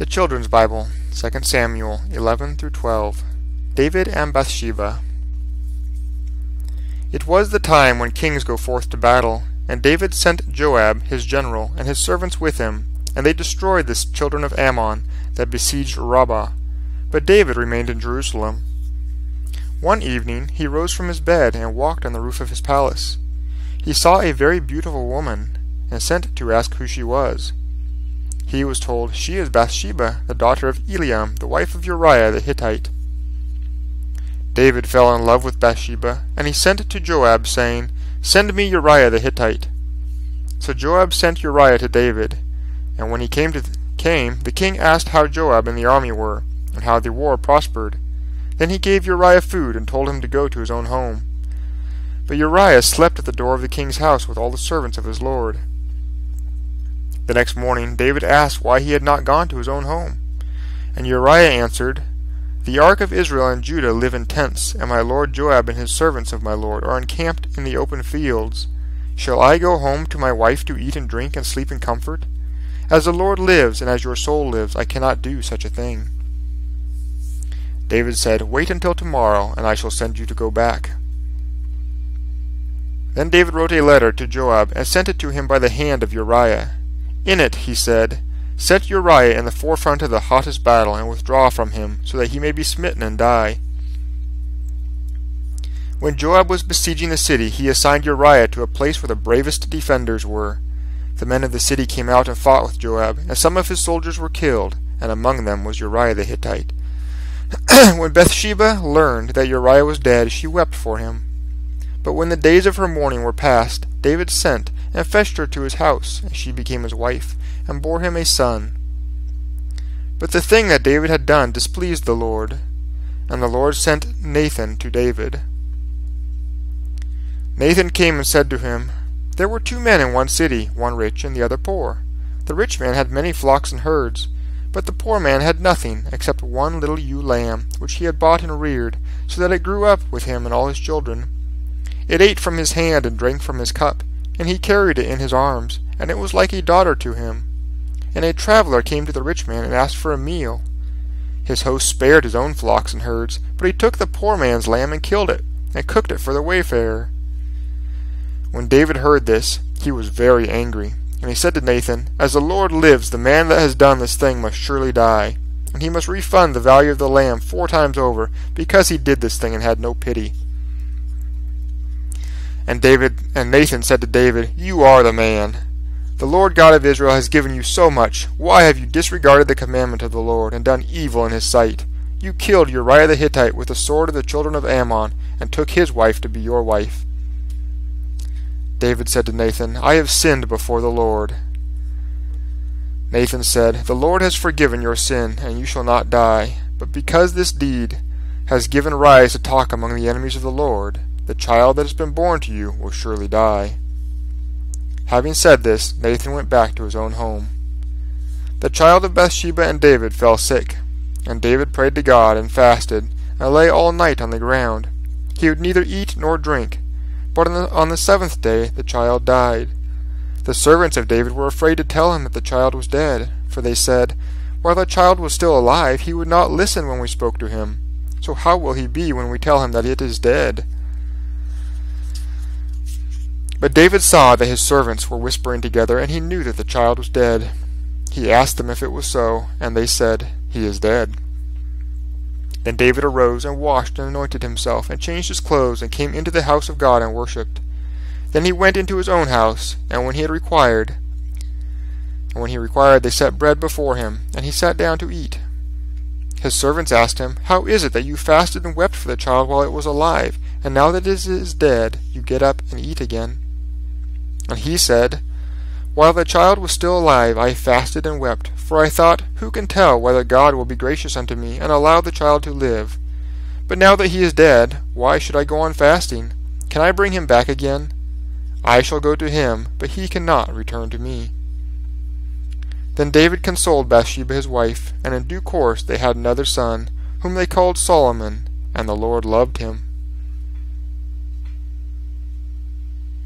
The Children's Bible, 2 Samuel 11 through 12. David and Bathsheba. It was the time when kings go forth to battle, and David sent Joab his general and his servants with him, and they destroyed the children of Ammon that besieged Rabbah. But David remained in Jerusalem. One evening he rose from his bed and walked on the roof of his palace. He saw a very beautiful woman, and sent to ask who she was. He was told, "She is Bathsheba, the daughter of Eliam, the wife of Uriah the Hittite." David fell in love with Bathsheba, and he sent to Joab, saying, "Send me Uriah the Hittite." So Joab sent Uriah to David, and when he came, the king asked how Joab and the army were, and how the war prospered. Then he gave Uriah food, and told him to go to his own home. But Uriah slept at the door of the king's house with all the servants of his lord. The next morning David asked why he had not gone to his own home. And Uriah answered, "The ark of Israel and Judah live in tents, and my lord Joab and his servants of my lord are encamped in the open fields. Shall I go home to my wife to eat and drink and sleep in comfort? As the Lord lives, and as your soul lives, I cannot do such a thing." David said, "Wait until tomorrow, and I shall send you to go back." Then David wrote a letter to Joab, and sent it to him by the hand of Uriah. In it he said, "Set Uriah in the forefront of the hottest battle, and withdraw from him, so that he may be smitten and die." When Joab was besieging the city, he assigned Uriah to a place where the bravest defenders were. The men of the city came out and fought with Joab, and some of his soldiers were killed, and among them was Uriah the Hittite. When Bathsheba learned that Uriah was dead, she wept for him. But when the days of her mourning were past, David sent and fetched her to his house, and she became his wife, and bore him a son. But the thing that David had done displeased the Lord, and the Lord sent Nathan to David. Nathan came and said to him, "There were 2 men in one city, one rich and the other poor. The rich man had many flocks and herds, but the poor man had nothing except one little ewe lamb, which he had bought and reared, so that it grew up with him and all his children. It ate from his hand and drank from his cup, and he carried it in his arms, and it was like a daughter to him. And a traveler came to the rich man and asked for a meal. His host spared his own flocks and herds, but he took the poor man's lamb and killed it, and cooked it for the wayfarer." When David heard this, he was very angry, and he said to Nathan, "As the Lord lives, the man that has done this thing must surely die, and he must refund the value of the lamb 4 times over, because he did this thing and had no pity." And Nathan said to David, "You are the man. The Lord God of Israel has given you so much. Why have you disregarded the commandment of the Lord, and done evil in his sight? You killed Uriah the Hittite with the sword of the children of Ammon, and took his wife to be your wife." David said to Nathan, "I have sinned before the Lord." Nathan said, "The Lord has forgiven your sin, and you shall not die. But because this deed has given rise to talk among the enemies of the Lord, the child that has been born to you will surely die." Having said this, Nathan went back to his own home. The child of Bathsheba and David fell sick, and David prayed to God and fasted, and lay all night on the ground. He would neither eat nor drink, but on the 7th day the child died. The servants of David were afraid to tell him that the child was dead, for they said, "While the child was still alive, he would not listen when we spoke to him. So how will he be when we tell him that it is dead?" But David saw that his servants were whispering together, and he knew that the child was dead. He asked them if it was so, and they said, "He is dead." Then David arose and washed and anointed himself, and changed his clothes, and came into the house of God and worshipped. Then he went into his own house, and when he required, they set bread before him, and he sat down to eat. His servants asked him, "How is it that you fasted and wept for the child while it was alive, and now that it is dead, you get up and eat again?" And he said, "While the child was still alive, I fasted and wept, for I thought, who can tell whether God will be gracious unto me, and allow the child to live? But now that he is dead, why should I go on fasting? Can I bring him back again? I shall go to him, but he cannot return to me." Then David consoled Bathsheba his wife, and in due course they had another son, whom they called Solomon, and the Lord loved him.